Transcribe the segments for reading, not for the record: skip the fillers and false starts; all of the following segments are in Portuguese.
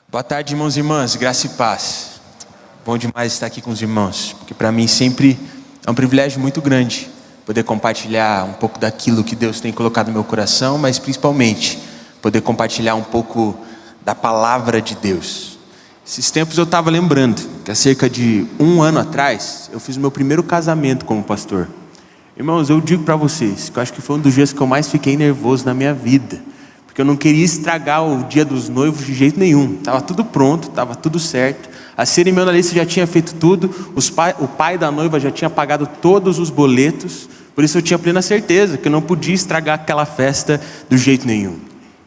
Boa tarde, irmãos e irmãs, graça e paz. Bom demais estar aqui com os irmãos, porque para mim sempre é um privilégio muito grande poder compartilhar um pouco daquilo que Deus tem colocado no meu coração, mas principalmente poder compartilhar um pouco da palavra de Deus. Esses tempos eu estava lembrando que há cerca de um ano atrás eu fiz o meu primeiro casamento como pastor. Irmãos, eu digo para vocês que eu acho que foi um dos dias que eu mais fiquei nervoso na minha vida, porque eu não queria estragar o dia dos noivos de jeito nenhum. Estava tudo pronto, estava tudo certo. A cerimonialista já tinha feito tudo, o pai da noiva já tinha pagado todos os boletos. Por isso eu tinha plena certeza que eu não podia estragar aquela festa do jeito nenhum.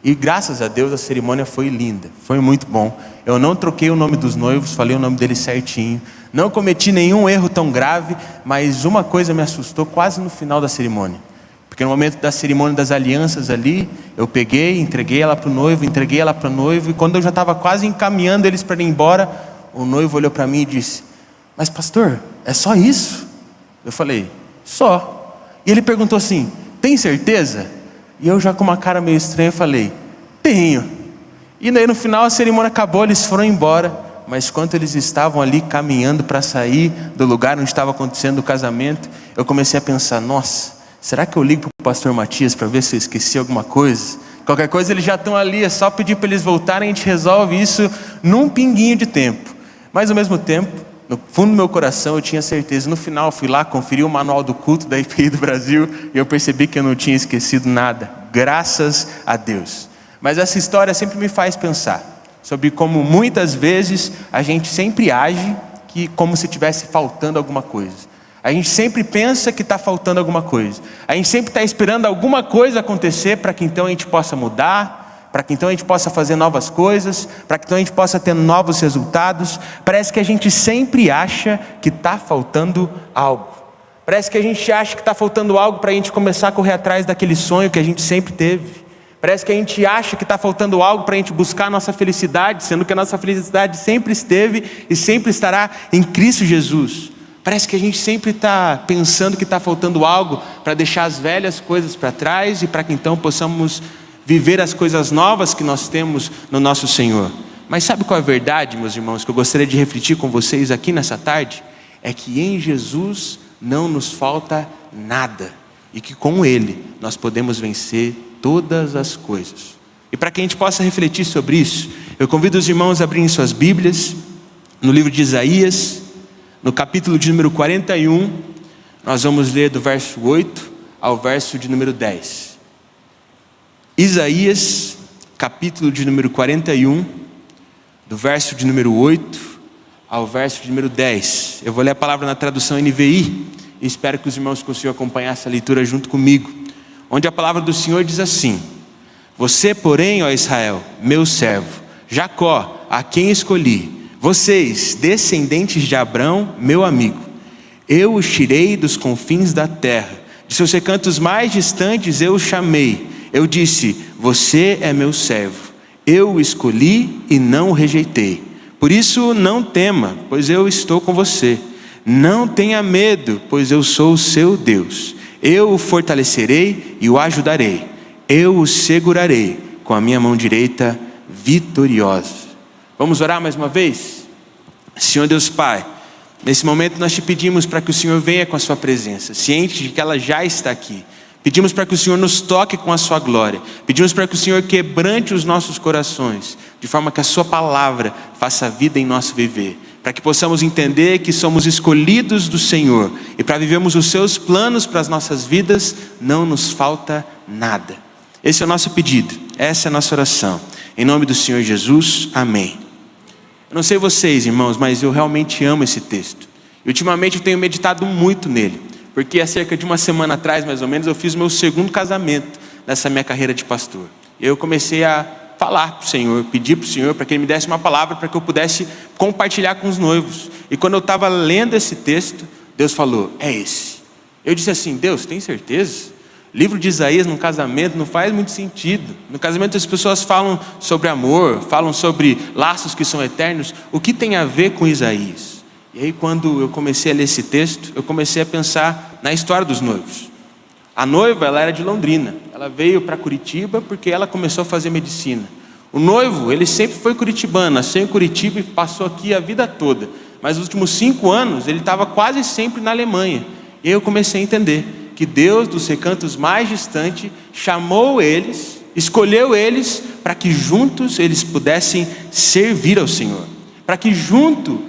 E graças a Deus a cerimônia foi linda, foi muito bom. Eu não troquei o nome dos noivos, falei o nome deles certinho. Não cometi nenhum erro tão grave, mas uma coisa me assustou quase no final da cerimônia. Porque no momento da cerimônia das alianças ali, eu peguei, entreguei ela para o noivo, entreguei ela para o noivo, e quando eu já estava quase encaminhando eles para ir embora, o noivo olhou para mim e disse: "Mas pastor, é só isso?" Eu falei: "Só." E ele perguntou assim: "Tem certeza?" E eu já com uma cara meio estranha falei: "Tenho." E daí no final a cerimônia acabou, eles foram embora, mas enquanto eles estavam ali caminhando para sair do lugar onde estava acontecendo o casamento, eu comecei a pensar: nossa, será que eu ligo para o pastor Matias para ver se eu esqueci alguma coisa? Qualquer coisa eles já estão ali, é só pedir para eles voltarem, a gente resolve isso num pinguinho de tempo. Mas ao mesmo tempo, no fundo do meu coração eu tinha certeza. No final eu fui lá, conferi o manual do culto da IPI do Brasil e eu percebi que eu não tinha esquecido nada, graças a Deus. Mas essa história sempre me faz pensar sobre como muitas vezes a gente sempre age como se estivesse faltando alguma coisa. A gente sempre pensa que está faltando alguma coisa. A gente sempre está esperando alguma coisa acontecer para que então a gente possa mudar, para que então a gente possa fazer novas coisas, para que então a gente possa ter novos resultados. Parece que a gente sempre acha que está faltando algo. Parece que a gente acha que está faltando algo para a gente começar a correr atrás daquele sonho que a gente sempre teve. Parece que a gente acha que está faltando algo para a gente buscar a nossa felicidade, sendo que a nossa felicidade sempre esteve e sempre estará em Cristo Jesus. Parece que a gente sempre está pensando que está faltando algo para deixar as velhas coisas para trás e para que então possamos viver as coisas novas que nós temos no nosso Senhor. Mas sabe qual é a verdade, meus irmãos, que eu gostaria de refletir com vocês aqui nessa tarde? É que em Jesus não nos falta nada e que com Ele nós podemos vencer todas as coisas. E para que a gente possa refletir sobre isso, eu convido os irmãos a abrirem suas Bíblias no livro de Isaías, no capítulo de número 41, nós vamos ler do verso 8 ao verso de número 10. Isaías, capítulo de número 41, do verso de número 8 ao verso de número 10. Eu vou ler a palavra na tradução NVI e espero que os irmãos consigam acompanhar essa leitura junto comigo. Onde a palavra do Senhor diz assim: "Você, porém, ó Israel, meu servo, Jacó, a quem escolhi, vocês, descendentes de Abrão, meu amigo, eu os tirei dos confins da terra, de seus recantos mais distantes eu os chamei. Eu disse: você é meu servo, eu o escolhi e não o rejeitei. Por isso não tema, pois eu estou com você. Não tenha medo, pois eu sou o seu Deus. Eu o fortalecerei e o ajudarei. Eu o segurarei com a minha mão direita vitoriosa." Vamos orar mais uma vez? Senhor Deus Pai, nesse momento nós te pedimos para que o Senhor venha com a sua presença, ciente de que ela já está aqui. Pedimos para que o Senhor nos toque com a sua glória. Pedimos para que o Senhor quebrante os nossos corações, de forma que a sua palavra faça vida em nosso viver. Para que possamos entender que somos escolhidos do Senhor. E para vivermos os seus planos para as nossas vidas, não nos falta nada. Esse é o nosso pedido, essa é a nossa oração. Em nome do Senhor Jesus, amém. Eu não sei vocês, irmãos, mas eu realmente amo esse texto. E ultimamente eu tenho meditado muito nele. Porque há cerca de uma semana atrás, mais ou menos, eu fiz o meu segundo casamento nessa minha carreira de pastor. Eu comecei a falar para o Senhor, pedir para o Senhor para que Ele me desse uma palavra para que eu pudesse compartilhar com os noivos. E quando eu estava lendo esse texto, Deus falou: é esse. Eu disse assim: Deus, tem certeza? Livro de Isaías no casamento não faz muito sentido. No casamento as pessoas falam sobre amor, falam sobre laços que são eternos. O que tem a ver com Isaías? E aí quando eu comecei a ler esse texto, eu comecei a pensar na história dos noivos. A noiva, ela era de Londrina. Ela veio para Curitiba porque ela começou a fazer medicina. O noivo, ele sempre foi curitibano, nasceu em Curitiba e passou aqui a vida toda. Mas nos últimos 5 anos, ele estava quase sempre na Alemanha. E aí eu comecei a entender que Deus, dos recantos mais distantes, chamou eles, escolheu eles, para que juntos eles pudessem servir ao Senhor. Para que juntos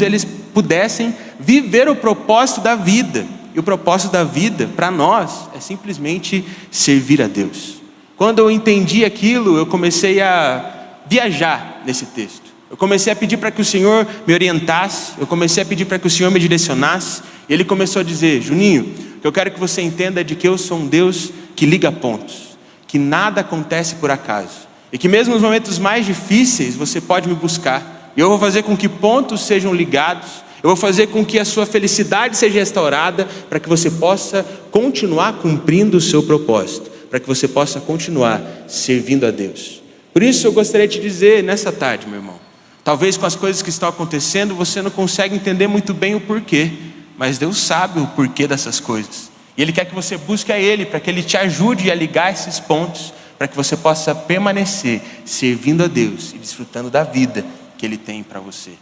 eles pudessem viver o propósito da vida. E o propósito da vida, para nós, é simplesmente servir a Deus. Quando eu entendi aquilo, eu comecei a viajar nesse texto. Eu comecei a pedir para que o Senhor me orientasse, eu comecei a pedir para que o Senhor me direcionasse, e Ele começou a dizer: Juninho, o que eu quero que você entenda é de que eu sou um Deus que liga pontos, que nada acontece por acaso, e que mesmo nos momentos mais difíceis você pode me buscar, e eu vou fazer com que pontos sejam ligados, eu vou fazer com que a sua felicidade seja restaurada, para que você possa continuar cumprindo o seu propósito, para que você possa continuar servindo a Deus. Por isso eu gostaria de te dizer nessa tarde, meu irmão, talvez com as coisas que estão acontecendo você não consegue entender muito bem o porquê, mas Deus sabe o porquê dessas coisas. E Ele quer que você busque a Ele, para que Ele te ajude a ligar esses pontos, para que você possa permanecer servindo a Deus e desfrutando da vida que Ele tem para você.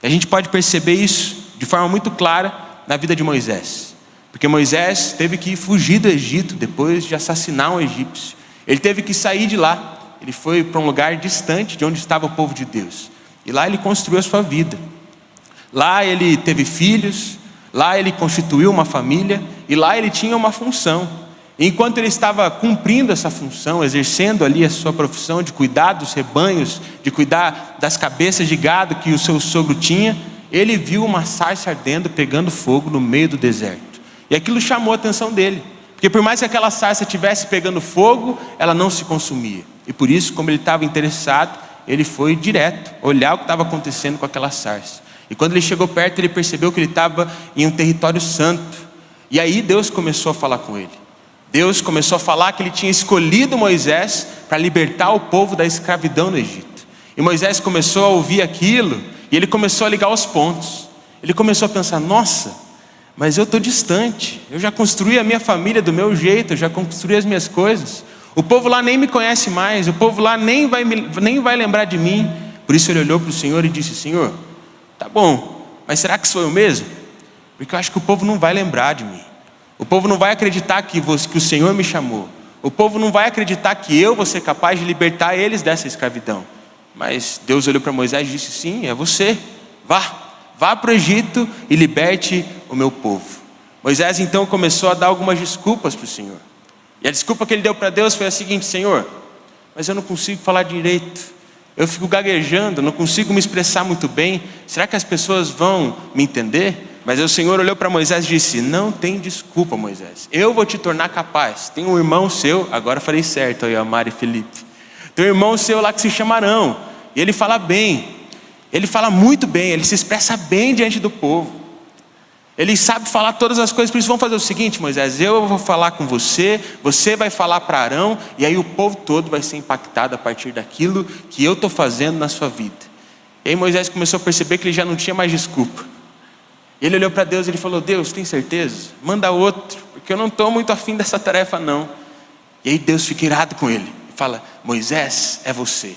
E a gente pode perceber isso de forma muito clara na vida de Moisés. Porque Moisés teve que fugir do Egito depois de assassinar um egípcio. Ele teve que sair de lá. Ele foi para um lugar distante de onde estava o povo de Deus. E lá ele construiu a sua vida. Lá ele teve filhos, lá ele constituiu uma família, e lá ele tinha uma função. E enquanto ele estava cumprindo essa função, exercendo ali a sua profissão de cuidar dos rebanhos, de cuidar das cabeças de gado que o seu sogro tinha, ele viu uma sarça ardendo, pegando fogo no meio do deserto. E aquilo chamou a atenção dele, porque por mais que aquela sarça estivesse pegando fogo, ela não se consumia. E por isso, como ele estava interessado, ele foi direto olhar o que estava acontecendo com aquela sarça. E quando ele chegou perto, ele percebeu que ele estava em um território santo. E aí Deus começou a falar com ele. Deus começou a falar que ele tinha escolhido Moisés para libertar o povo da escravidão no Egito. E Moisés começou a ouvir aquilo, e ele começou a ligar os pontos. Ele começou a pensar: nossa, mas eu estou distante, eu já construí a minha família do meu jeito, eu já construí as minhas coisas. O povo lá nem me conhece mais, o povo lá nem vai lembrar de mim. Por isso ele olhou para o Senhor e disse: Senhor, tá bom, mas será que sou eu mesmo? Porque eu acho que o povo não vai lembrar de mim. O povo não vai acreditar que o Senhor me chamou. O povo não vai acreditar que eu vou ser capaz de libertar eles dessa escravidão. Mas Deus olhou para Moisés e disse: sim, é você. Vá para o Egito e liberte o meu povo. Moisés então começou a dar algumas desculpas para o Senhor. E a desculpa que ele deu para Deus foi a seguinte: Senhor, mas eu não consigo falar direito, eu fico gaguejando, não consigo me expressar muito bem, será que as pessoas vão me entender? Mas aí o Senhor olhou para Moisés e disse: não tem desculpa, Moisés, eu vou te tornar capaz. Tem um irmão seu, agora falei certo aí, Mari e Felipe, tem um irmão seu lá que se chama Arão, e ele fala bem, ele fala muito bem, ele se expressa bem diante do povo, ele sabe falar todas as coisas. Por isso vamos fazer o seguinte, Moisés, eu vou falar com você, você vai falar para Arão, e aí o povo todo vai ser impactado a partir daquilo que eu estou fazendo na sua vida. E aí Moisés começou a perceber que ele já não tinha mais desculpa. Ele olhou para Deus e ele falou: Deus, tem certeza? Manda outro, porque eu não estou muito afim dessa tarefa não. E aí Deus fica irado com ele e fala: Moisés, é você.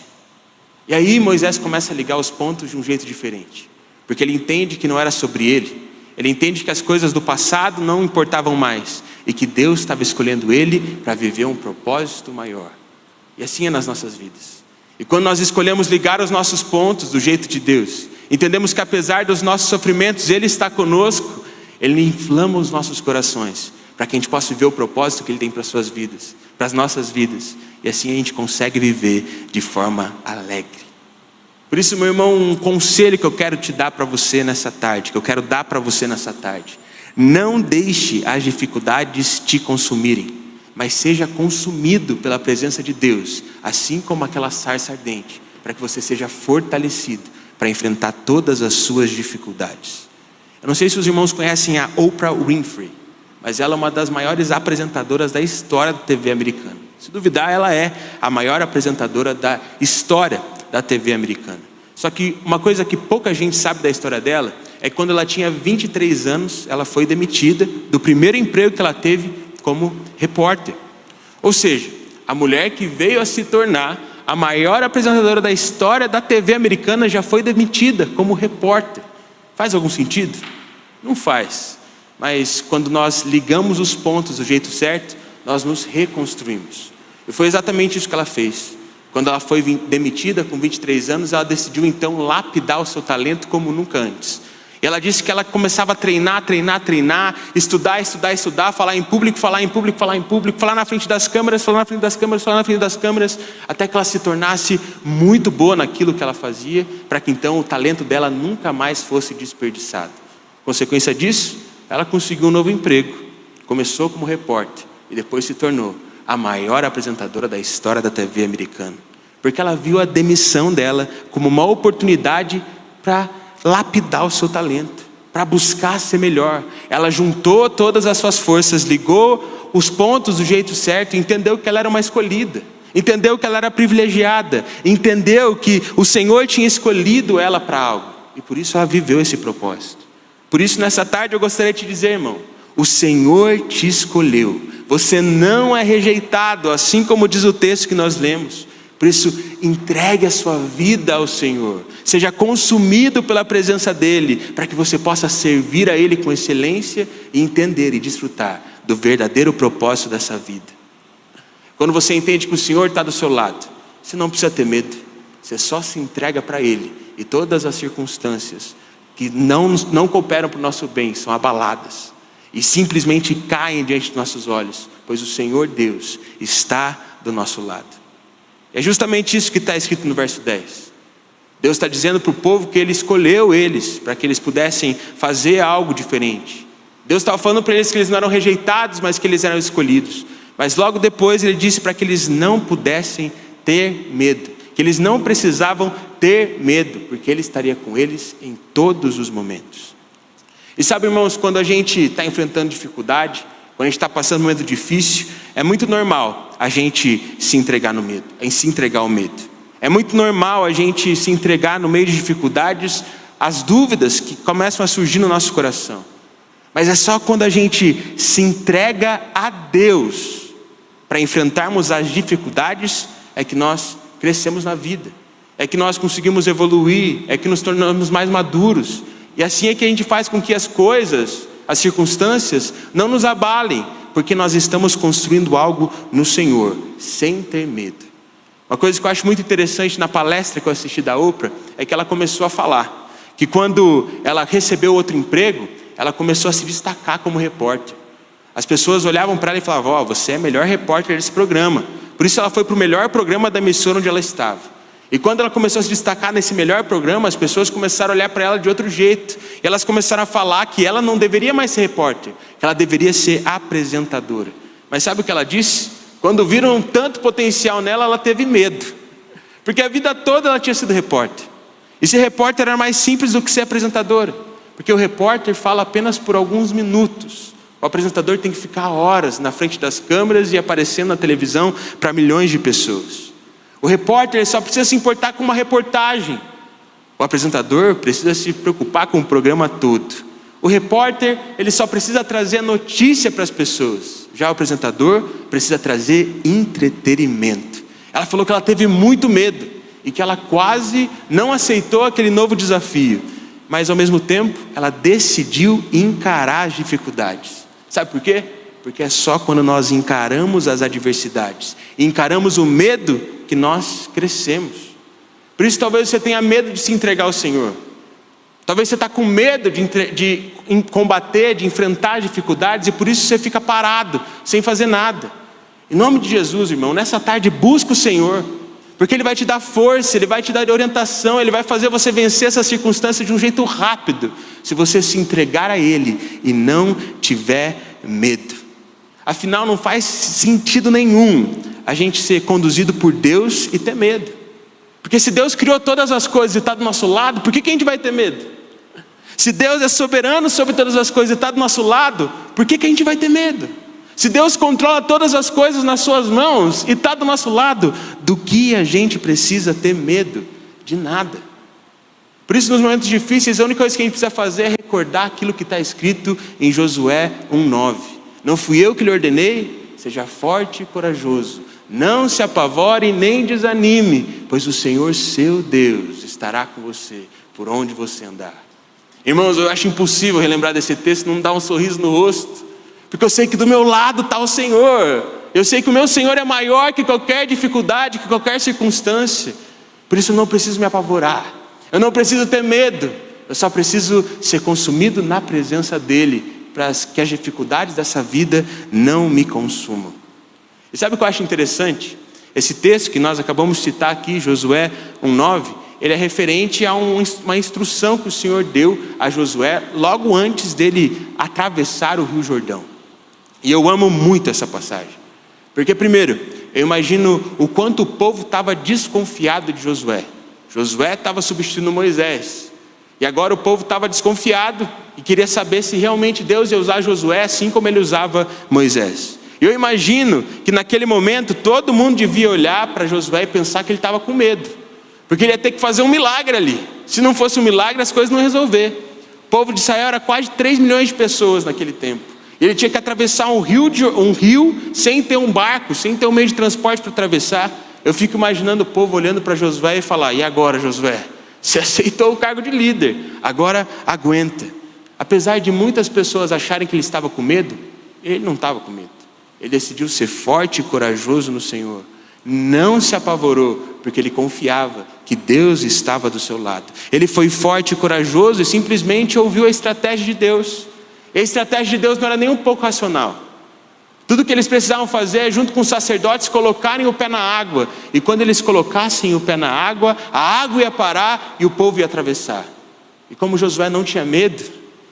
E aí Moisés começa a ligar os pontos de um jeito diferente, porque ele entende que não era sobre ele. Ele entende que as coisas do passado não importavam mais, e que Deus estava escolhendo ele para viver um propósito maior. E assim é nas nossas vidas. E quando nós escolhemos ligar os nossos pontos do jeito de Deus, entendemos que apesar dos nossos sofrimentos, Ele está conosco, Ele inflama os nossos corações, para que a gente possa viver o propósito que Ele tem para as suas vidas, para as nossas vidas. E assim a gente consegue viver de forma alegre. Por isso, meu irmão, um conselho que eu quero te dar para você nessa tarde, que eu quero dar para você nessa tarde: não deixe as dificuldades te consumirem, mas seja consumido pela presença de Deus, assim como aquela sarça ardente, para que você seja fortalecido para enfrentar todas as suas dificuldades. Eu não sei se os irmãos conhecem a Oprah Winfrey, mas ela é uma das maiores apresentadoras da história da TV americana. Se duvidar, ela é a maior apresentadora da história da TV americana. Só que uma coisa que pouca gente sabe da história dela é que quando ela tinha 23 anos, ela foi demitida do primeiro emprego que ela teve como repórter. Ou seja, a mulher que veio a se tornar a maior apresentadora da história da TV americana já foi demitida como repórter. Faz algum sentido? Não faz. Mas quando nós ligamos os pontos do jeito certo, nós nos reconstruímos. E foi exatamente isso que ela fez. Quando ela foi demitida com 23 anos, ela decidiu então lapidar o seu talento como nunca antes. E ela disse que ela começava a treinar, estudar, falar em público, falar na frente das câmeras, até que ela se tornasse muito boa naquilo que ela fazia, para que então o talento dela nunca mais fosse desperdiçado. Consequência disso, ela conseguiu um novo emprego, começou como repórter e depois se tornou a maior apresentadora da história da TV americana, porque ela viu a demissão dela como uma oportunidade para lapidar o seu talento, para buscar ser melhor. Ela juntou todas as suas forças, ligou os pontos do jeito certo, entendeu que ela era uma escolhida, entendeu que ela era privilegiada, entendeu que o Senhor tinha escolhido ela para algo, e por isso ela viveu esse propósito. Por isso nessa tarde eu gostaria de te dizer, irmão, o Senhor te escolheu, você não é rejeitado, assim como diz o texto que nós lemos. Por isso, entregue a sua vida ao Senhor, seja consumido pela presença dEle, para que você possa servir a Ele com excelência e entender e desfrutar do verdadeiro propósito dessa vida. Quando você entende que o Senhor está do seu lado, você não precisa ter medo, você só se entrega para Ele, e todas as circunstâncias que não cooperam para o nosso bem são abaladas e simplesmente caem diante de nossos olhos, pois o Senhor Deus está do nosso lado. É justamente isso que está escrito no verso 10. Deus está dizendo para o povo que Ele escolheu eles, para que eles pudessem fazer algo diferente. Deus estava falando para eles que eles não eram rejeitados, mas que eles eram escolhidos. Mas logo depois Ele disse para que eles não pudessem ter medo, que eles não precisavam ter medo, porque Ele estaria com eles em todos os momentos. E sabe, irmãos, quando a gente está enfrentando dificuldade, quando a gente está passando um momento difícil, é muito normal a gente se entregar no medo, se entregar ao medo. É muito normal a gente se entregar no meio de dificuldades, as dúvidas que começam a surgir no nosso coração. Mas é só quando a gente se entrega a Deus para enfrentarmos as dificuldades, é que nós crescemos na vida, é que nós conseguimos evoluir, é que nos tornamos mais maduros. E assim é que a gente faz com que as coisas, as circunstâncias, não nos abalem, porque nós estamos construindo algo no Senhor, sem ter medo. Uma coisa que eu acho muito interessante na palestra que eu assisti da Oprah, é que ela começou a falar, que quando ela recebeu outro emprego, ela começou a se destacar como repórter. As pessoas olhavam para ela e falavam, você é a melhor repórter desse programa. Por isso ela foi para o melhor programa da emissora onde ela estava. E quando ela começou a se destacar nesse melhor programa, as pessoas começaram a olhar para ela de outro jeito. E elas começaram a falar que ela não deveria mais ser repórter, que ela deveria ser apresentadora. Mas sabe o que ela disse? Quando viram tanto potencial nela, ela teve medo. Porque a vida toda ela tinha sido repórter. E ser repórter era mais simples do que ser apresentadora. Porque o repórter fala apenas por alguns minutos. O apresentador tem que ficar horas na frente das câmeras e aparecendo na televisão para milhões de pessoas. O repórter só precisa se importar com uma reportagem. O apresentador precisa se preocupar com o programa todo. O repórter, ele só precisa trazer a notícia para as pessoas. Já o apresentador precisa trazer entretenimento. Ela falou que ela teve muito medo e que ela quase não aceitou aquele novo desafio. Mas ao mesmo tempo, ela decidiu encarar as dificuldades. Sabe por quê? Porque é só quando nós encaramos as adversidades e encaramos o medo que nós crescemos. Por isso talvez você tenha medo de se entregar ao Senhor. Talvez você está com medo de combater, de enfrentar dificuldades, e por isso você fica parado, sem fazer nada. Em nome de Jesus, irmão, nessa tarde busca o Senhor, porque Ele vai te dar força, Ele vai te dar orientação, Ele vai fazer você vencer essa circunstância de um jeito rápido, se você se entregar a Ele e não tiver medo. Afinal, não faz sentido nenhum a gente ser conduzido por Deus e ter medo. Porque se Deus criou todas as coisas e está do nosso lado, por que a gente vai ter medo? Se Deus é soberano sobre todas as coisas e está do nosso lado, por que a gente vai ter medo? Se Deus controla todas as coisas nas suas mãos e está do nosso lado, do que a gente precisa ter medo? De nada. Por isso, nos momentos difíceis, a única coisa que a gente precisa fazer é recordar aquilo que está escrito em Josué 1:9. Não fui eu que lhe ordenei? Seja forte e corajoso. Não se apavore nem desanime, pois o Senhor seu Deus estará com você por onde você andar. Irmãos, eu acho impossível relembrar desse texto e não dar um sorriso no rosto, porque eu sei que do meu lado está o Senhor. Eu sei que o meu Senhor é maior que qualquer dificuldade, que qualquer circunstância. Por isso eu não preciso me apavorar, eu não preciso ter medo, eu só preciso ser consumido na presença dEle, para que as dificuldades dessa vida não me consumam. E sabe o que eu acho interessante? Esse texto que nós acabamos de citar aqui, Josué 1:9, ele é referente a uma instrução que o Senhor deu a Josué logo antes dele atravessar o Rio Jordão. E eu amo muito essa passagem, porque primeiro, eu imagino o quanto o povo estava desconfiado de Josué. Josué estava substituindo Moisés, e agora o povo estava desconfiado e queria saber se realmente Deus ia usar Josué assim como ele usava Moisés. Eu imagino que naquele momento todo mundo devia olhar para Josué e pensar que ele estava com medo, porque ele ia ter que fazer um milagre ali. Se não fosse um milagre, as coisas não iam resolver. O povo de Israel era quase 3 milhões de pessoas naquele tempo. E ele tinha que atravessar um rio sem ter um barco, sem ter um meio de transporte para atravessar. Eu fico imaginando o povo olhando para Josué e falar: e agora, Josué? Você aceitou o cargo de líder, agora aguenta. Apesar de muitas pessoas acharem que ele estava com medo, ele não estava com medo. Ele decidiu ser forte e corajoso no Senhor. Não se apavorou, porque ele confiava que Deus estava do seu lado. Ele foi forte e corajoso e simplesmente ouviu a estratégia de Deus. E a estratégia de Deus não era nem um pouco racional. Tudo que eles precisavam fazer é, junto com os sacerdotes, colocarem o pé na água. E quando eles colocassem o pé na água, a água ia parar e o povo ia atravessar. E como Josué não tinha medo,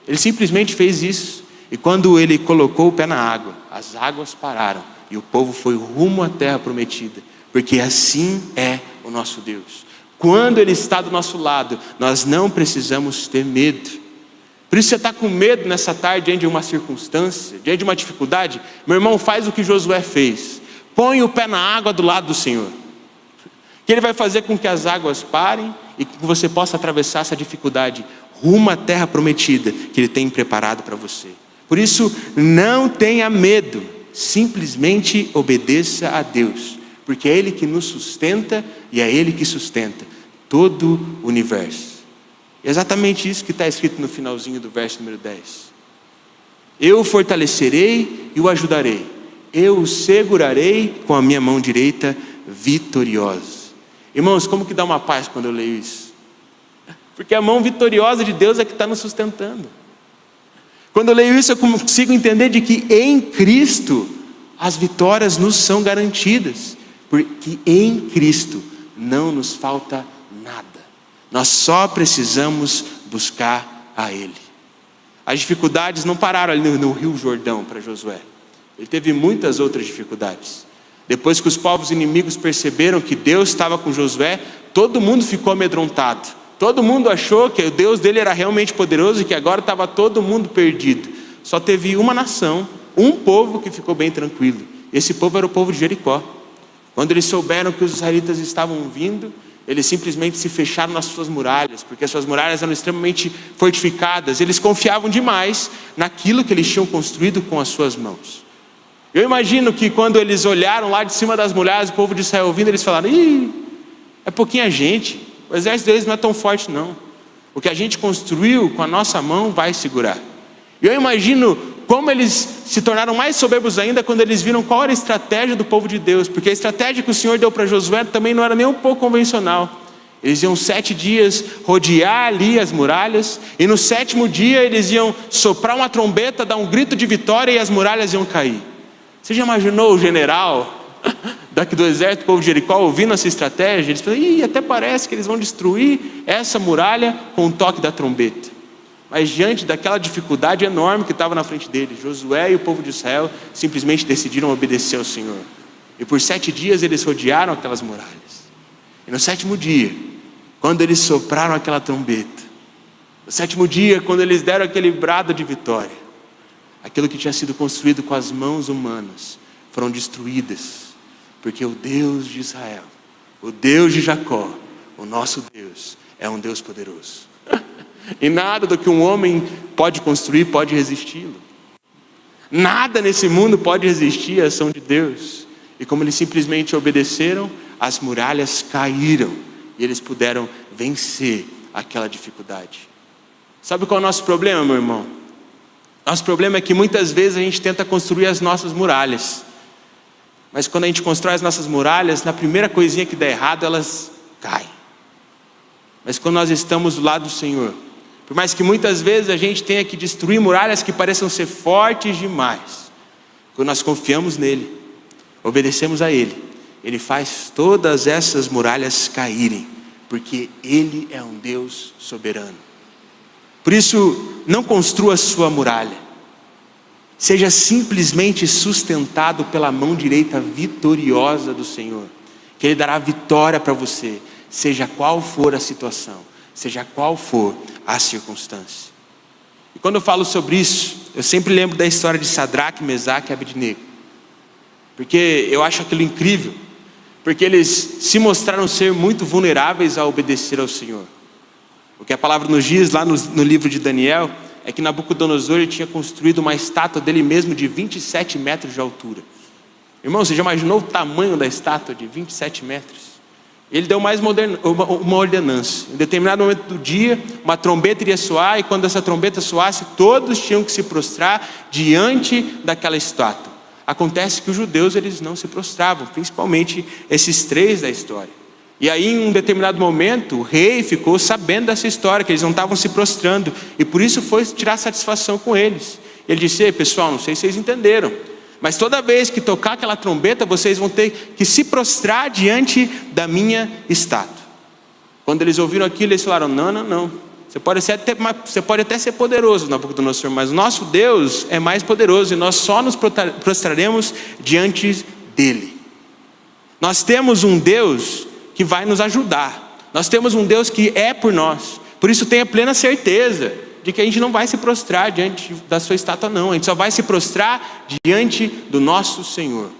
ele simplesmente fez isso. E quando ele colocou o pé na água, as águas pararam e o povo foi rumo à terra prometida, porque assim é o nosso Deus. Quando Ele está do nosso lado, nós não precisamos ter medo. Por isso, você está com medo nessa tarde, diante de uma circunstância, diante de uma dificuldade, meu irmão, faz o que Josué fez. Põe o pé na água do lado do Senhor, que Ele vai fazer com que as águas parem e que você possa atravessar essa dificuldade rumo à terra prometida que Ele tem preparado para você. Por isso, não tenha medo, simplesmente obedeça a Deus, porque é Ele que nos sustenta e é Ele que sustenta todo o universo. É exatamente isso que está escrito no finalzinho do verso número 10. Eu o fortalecerei e o ajudarei, eu o segurarei com a minha mão direita vitoriosa. Irmãos, como que dá uma paz quando eu leio isso? Porque a mão vitoriosa de Deus é que está nos sustentando. Quando eu leio isso, eu consigo entender de que em Cristo as vitórias nos são garantidas, porque em Cristo não nos falta nada. Nós só precisamos buscar a Ele. As dificuldades não pararam ali no Rio Jordão para Josué. Ele teve muitas outras dificuldades. Depois que os povos inimigos perceberam que Deus estava com Josué, todo mundo ficou amedrontado. Todo mundo achou que o Deus dele era realmente poderoso e que agora estava todo mundo perdido. Só teve uma nação, um povo que ficou bem tranquilo. Esse povo era o povo de Jericó. Quando eles souberam que os israelitas estavam vindo, eles simplesmente se fecharam nas suas muralhas, porque as suas muralhas eram extremamente fortificadas. Eles confiavam demais naquilo que eles tinham construído com as suas mãos. Eu imagino que quando eles olharam lá de cima das muralhas, o povo de Israel vindo, eles falaram: ih, é pouquinha gente. O exército deles não é tão forte não. O que a gente construiu com a nossa mão vai segurar. E eu imagino como eles se tornaram mais soberbos ainda quando eles viram qual era a estratégia do povo de Deus. Porque a estratégia que o Senhor deu para Josué também não era nem um pouco convencional. Eles iam 7 dias rodear ali as muralhas, e no 7º dia eles iam soprar uma trombeta, dar um grito de vitória e as muralhas iam cair. Você já imaginou o general daqui do exército, o povo de Jericó, ouvindo essa estratégia? Eles falam: ih, até parece que eles vão destruir essa muralha com o toque da trombeta. Mas diante daquela dificuldade enorme que estava na frente deles, Josué e o povo de Israel simplesmente decidiram obedecer ao Senhor. E por 7 dias eles rodearam aquelas muralhas. E no 7º dia, quando eles sopraram aquela trombeta, no 7º dia, quando eles deram aquele brado de vitória, aquilo que tinha sido construído com as mãos humanas foram destruídas. Porque o Deus de Israel, o Deus de Jacó, o nosso Deus, é um Deus poderoso. E nada do que um homem pode construir pode resisti-lo. Nada nesse mundo pode resistir à ação de Deus. E como eles simplesmente obedeceram, as muralhas caíram e eles puderam vencer aquela dificuldade. Sabe qual é o nosso problema, meu irmão? Nosso problema é que muitas vezes a gente tenta construir as nossas muralhas, mas quando a gente constrói as nossas muralhas, na primeira coisinha que dá errado, elas caem. Mas quando nós estamos do lado do Senhor, por mais que muitas vezes a gente tenha que destruir muralhas que pareçam ser fortes demais, quando nós confiamos nele, obedecemos a ele, ele faz todas essas muralhas caírem, porque ele é um Deus soberano. Por isso, não construa sua muralha, seja simplesmente sustentado pela mão direita vitoriosa do Senhor, que ele dará vitória para você, seja qual for a situação, seja qual for a circunstância. E quando eu falo sobre isso, eu sempre lembro da história de Sadraque, Mesaque e Abednego, porque eu acho aquilo incrível, porque eles se mostraram ser muito vulneráveis a obedecer ao Senhor. O que a palavra nos diz lá no livro de Daniel é que Nabucodonosor ele tinha construído uma estátua dele mesmo de 27 metros de altura. Irmão, você já imaginou o tamanho da estátua de 27 metros? Ele deu mais uma ordenança. Em determinado momento do dia, uma trombeta iria soar, e quando essa trombeta soasse, todos tinham que se prostrar diante daquela estátua. Acontece que os judeus eles não se prostravam, principalmente esses 3 da história. E aí em um determinado momento, o rei ficou sabendo dessa história, que eles não estavam se prostrando, e por isso foi tirar satisfação com eles. Ele disse: ei pessoal, não sei se vocês entenderam, mas toda vez que tocar aquela trombeta, vocês vão ter que se prostrar diante da minha estátua. Quando eles ouviram aquilo, eles falaram: não, você pode até ser poderoso, Nabucodonosor, mas o nosso Deus é mais poderoso, e nós só nos prostraremos diante dele. Nós temos um Deus que vai nos ajudar, nós temos um Deus que é por nós, por isso tenha plena certeza de que a gente não vai se prostrar diante da sua estátua não, a gente só vai se prostrar diante do nosso Senhor.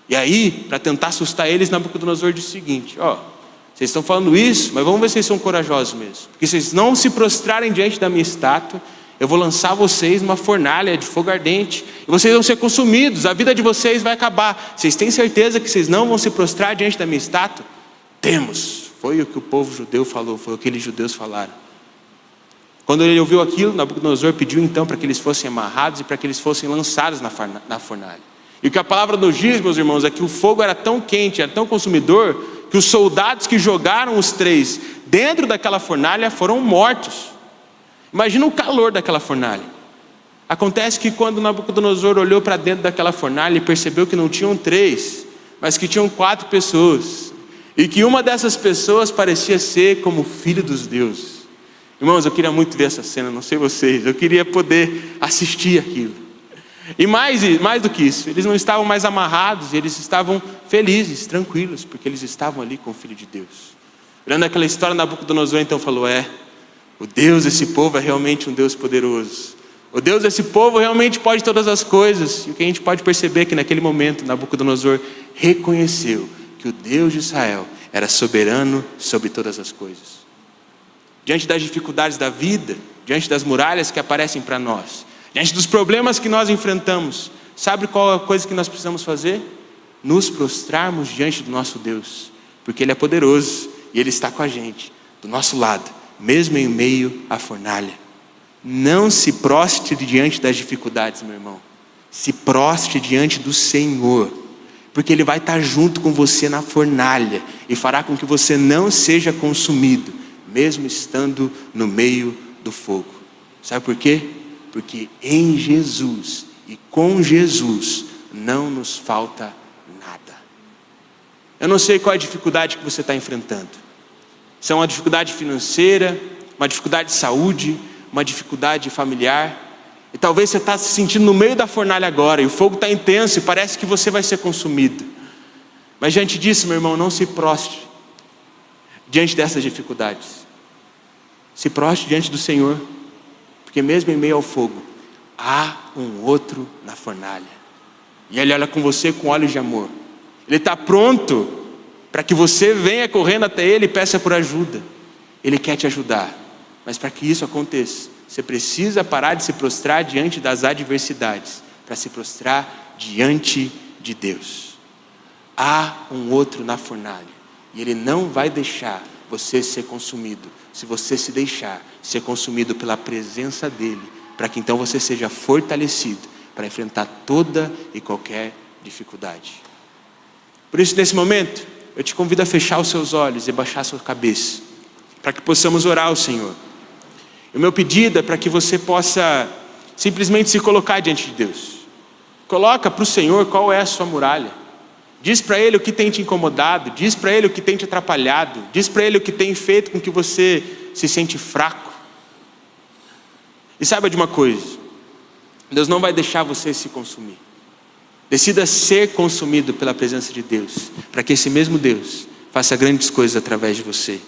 E aí, para tentar assustar eles, Nabucodonosor disse o seguinte: vocês estão falando isso, mas vamos ver se vocês são corajosos mesmo, porque se vocês não se prostrarem diante da minha estátua, eu vou lançar vocês numa fornalha de fogo ardente, e vocês vão ser consumidos, a vida de vocês vai acabar. Vocês têm certeza que vocês não vão se prostrar diante da minha estátua? Temos. Foi o que o povo judeu falou, foi o que aqueles judeus falaram. Quando ele ouviu aquilo, Nabucodonosor pediu então para que eles fossem amarrados e para que eles fossem lançados na fornalha. E o que a palavra nos diz, meus irmãos, é que o fogo era tão quente, era tão consumidor, que os soldados que jogaram os 3 dentro daquela fornalha foram mortos. Imagina o calor daquela fornalha. Acontece que quando Nabucodonosor olhou para dentro daquela fornalha e percebeu que não tinham 3, mas que tinham 4 pessoas, e que uma dessas pessoas parecia ser como filho dos deuses. Irmãos, eu queria muito ver essa cena, não sei vocês, eu queria poder assistir aquilo. E mais do que isso, eles não estavam mais amarrados, eles estavam felizes, tranquilos, porque eles estavam ali com o Filho de Deus. Olhando aquela história, Nabucodonosor então falou: o Deus desse povo é realmente um Deus poderoso. O Deus desse povo realmente pode todas as coisas. E o que a gente pode perceber é que naquele momento Nabucodonosor reconheceu que o Deus de Israel era soberano sobre todas as coisas. Diante das dificuldades da vida, diante das muralhas que aparecem para nós, diante dos problemas que nós enfrentamos, sabe qual a coisa que nós precisamos fazer? Nos prostrarmos diante do nosso Deus, porque Ele é poderoso e Ele está com a gente, do nosso lado, mesmo em meio à fornalha. Não se prostre diante das dificuldades, meu irmão. Se prostre diante do Senhor, porque Ele vai estar junto com você na fornalha e fará com que você não seja consumido, mesmo estando no meio do fogo. Sabe por quê? Porque em Jesus e com Jesus não nos falta nada. Eu não sei qual é a dificuldade que você está enfrentando. Se é uma dificuldade financeira, uma dificuldade de saúde, uma dificuldade familiar. E talvez você está se sentindo no meio da fornalha agora, e o fogo está intenso e parece que você vai ser consumido. Mas diante disso, meu irmão, não se prostre diante dessas dificuldades. Se prostre diante do Senhor, porque mesmo em meio ao fogo, há um outro na fornalha. E Ele olha com você com olhos de amor. Ele está pronto para que você venha correndo até Ele e peça por ajuda. Ele quer te ajudar. Mas para que isso aconteça, você precisa parar de se prostrar diante das adversidades, para se prostrar diante de Deus. há um outro na fornalha. E Ele não vai deixar você ser consumido, se você se deixar ser consumido pela presença dEle, para que então você seja fortalecido para enfrentar toda e qualquer dificuldade. Por isso, nesse momento, eu te convido a fechar os seus olhos e baixar a sua cabeça, para que possamos orar ao Senhor. E o meu pedido é para que você possa simplesmente se colocar diante de Deus. Coloca para o Senhor qual é a sua muralha. Diz para Ele o que tem te incomodado, diz para Ele o que tem te atrapalhado, diz para Ele o que tem feito com que você se sente fraco. E saiba de uma coisa, Deus não vai deixar você se consumir. Decida ser consumido pela presença de Deus, para que esse mesmo Deus faça grandes coisas através de você.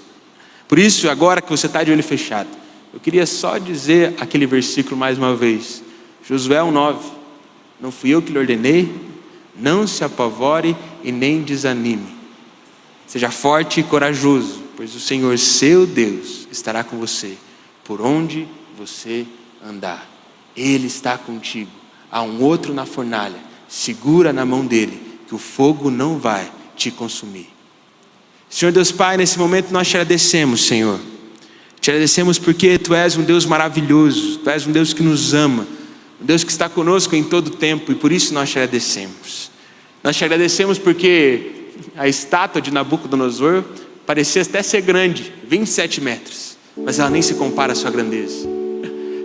Por isso, agora que você está de olho fechado, eu queria só dizer aquele versículo mais uma vez. Josué 1:9. Não fui eu que lhe ordenei? Não se apavore e nem desanime. Seja forte e corajoso, pois o Senhor seu Deus estará com você por onde você andar. Ele está contigo. Há um outro na fornalha. Segura na mão dele, que o fogo não vai te consumir. Senhor Deus Pai, nesse momento nós te agradecemos, Senhor. Te agradecemos porque Tu és um Deus maravilhoso. Tu és um Deus que nos ama. Um Deus que está conosco em todo tempo. E por isso nós te agradecemos. Nós te agradecemos porque a estátua de Nabucodonosor parecia até ser grande, 27 metros. Mas ela nem se compara à sua grandeza.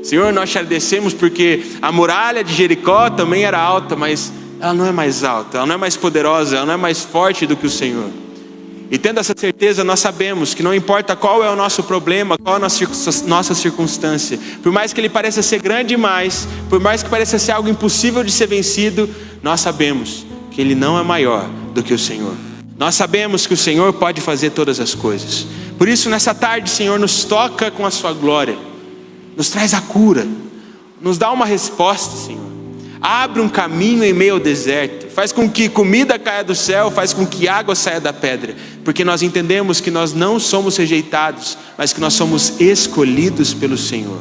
Senhor, nós te agradecemos porque a muralha de Jericó também era alta, mas ela não é mais alta, ela não é mais poderosa, ela não é mais forte do que o Senhor. E tendo essa certeza, nós sabemos que não importa qual é o nosso problema, qual é a nossa circunstância, por mais que ele pareça ser grande demais, por mais que pareça ser algo impossível de ser vencido, nós sabemos que ele não é maior do que o Senhor. Nós sabemos que o Senhor pode fazer todas as coisas. Por isso, nessa tarde, Senhor, nos toca com a sua glória, nos traz a cura, nos dá uma resposta, Senhor. Abre um caminho em meio ao deserto, faz com que comida caia do céu, faz com que água saia da pedra, porque nós entendemos que nós não somos rejeitados, mas que nós somos escolhidos pelo Senhor.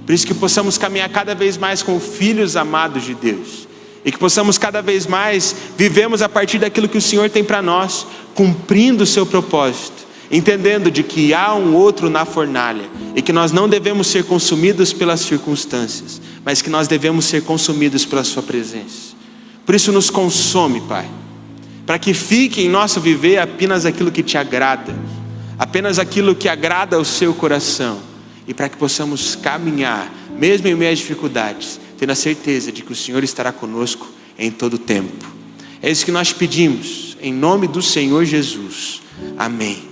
Por isso que possamos caminhar cada vez mais como filhos amados de Deus, e que possamos cada vez mais vivemos a partir daquilo que o Senhor tem para nós, cumprindo o seu propósito, entendendo de que há um outro na fornalha, e que nós não devemos ser consumidos pelas circunstâncias, mas que nós devemos ser consumidos pela sua presença. Por isso nos consome, Pai, para que fique em nosso viver apenas aquilo que te agrada, apenas aquilo que agrada ao seu coração, e para que possamos caminhar, mesmo em meio às dificuldades, tendo a certeza de que o Senhor estará conosco em todo o tempo. É isso que nós pedimos, em nome do Senhor Jesus. Amém.